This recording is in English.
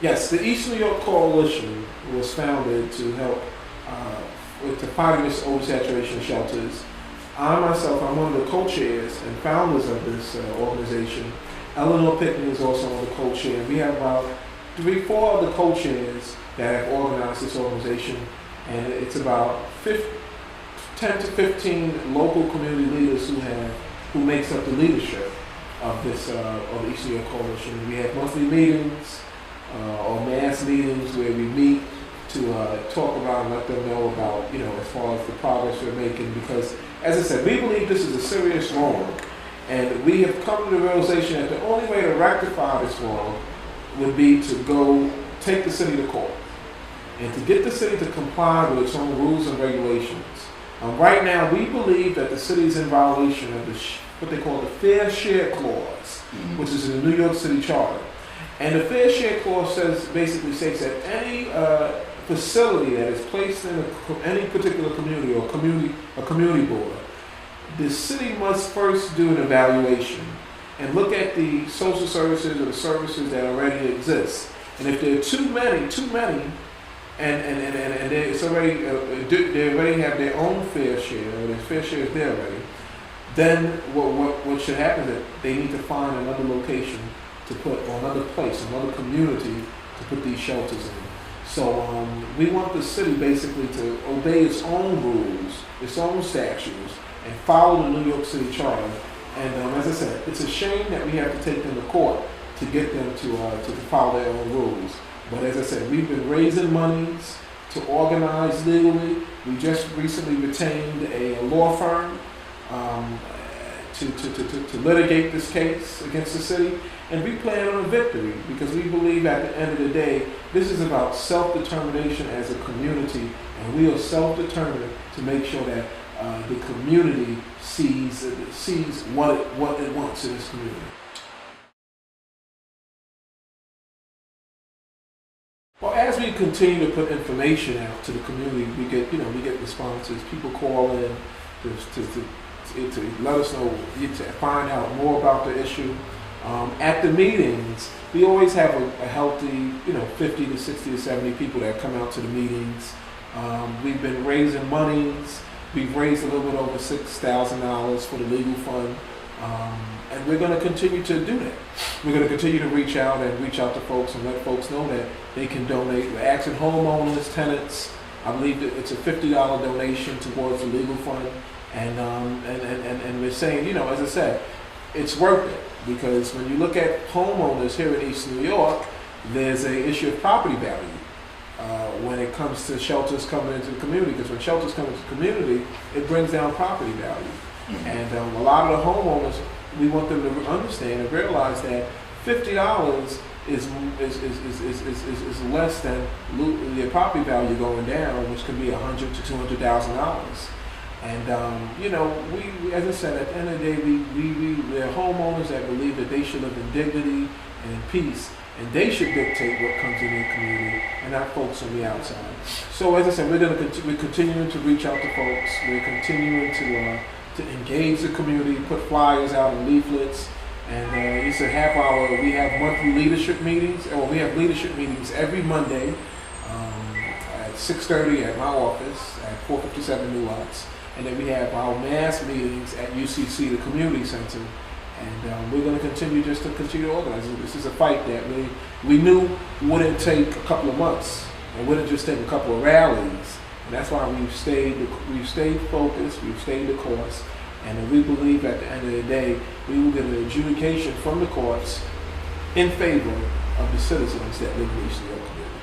yes, the East New York Coalition was founded to help with the fight against oversaturation shelters. I myself, I'm one of the co-chairs and founders of this organization. Eleanor Pickney is also on the co-chair. We have about 3-4 of the co-chairs that have organized this organization, and it's about 10 to 15 local community leaders who makes up the leadership of this of the East New York Coalition. We have monthly meetings or mass meetings where we meet to talk about and let them know about, as far as the progress we're making, because as I said, we believe this is a serious wrong, and we have come to the realization that the only way to rectify this wrong would be to go take the city to court and to get the city to comply with its own rules and regulations. Right now, we believe that the city is in violation of what they call the Fair Share Clause, which is in the New York City Charter. And the Fair Share Clause basically states that any facility that is placed in any particular community or a community board, the city must first do an evaluation and look at the social services or the services that already exist. And if there are too many, and it's already they already have their own fair share, or their fair share is there already, then what should happen is that they need to find another location to put, or another place, another community to put these shelters in. So we want the city basically to obey its own rules, its own statutes, and follow the New York City Charter. And as I said, it's a shame that we have to take them to court to get them to follow their own rules. But as I said, we've been raising monies to organize legally. We just recently retained a law firm to litigate this case against the city. And we plan on a victory because we believe at the end of the day, this is about self-determination as a community, and we are self-determined to make sure that the community sees what it wants in this community. Well, as we continue to put information out to the community, we get responses. People call in to let us know, to find out more about the issue. At the meetings, we always have a healthy, 50 to 60 to 70 people that come out to the meetings. We've been raising monies. We've raised a little bit over $6,000 for the legal fund. And we're going to continue to do that. We're going to continue to reach out to folks and let folks know that they can donate. We're asking homeowners, tenants, I believe that it's a $50 donation towards the legal fund. And we're saying, as I said, it's worth it, because when you look at homeowners here in East New York, there's an issue of property value when it comes to shelters coming into the community, because when shelters come into the community, it brings down property value. Mm-hmm. And a lot of the homeowners, we want them to understand and realize that $50 is less than the property value going down, which could be $100,000 to $200,000. And we, as I said, at the end of the day, we're homeowners that believe that they should live in dignity and in peace, and they should dictate what comes in their community, and not folks on the outside. So, as I said, we're continuing to reach out to folks. We're continuing to engage the community, put flyers out and leaflets, and we have monthly leadership meetings. Well, we have leadership meetings every Monday at 6:30 at my office at 457 New Lots. And then we have our mass meetings at UCC, the community center. And we're going to continue to organize it. This is a fight that we knew wouldn't take a couple of months. It wouldn't just take a couple of rallies. And that's why we've stayed focused, we've stayed the course. And we believe at the end of the day, we will get an adjudication from the courts in favor of the citizens that live in the East New York community.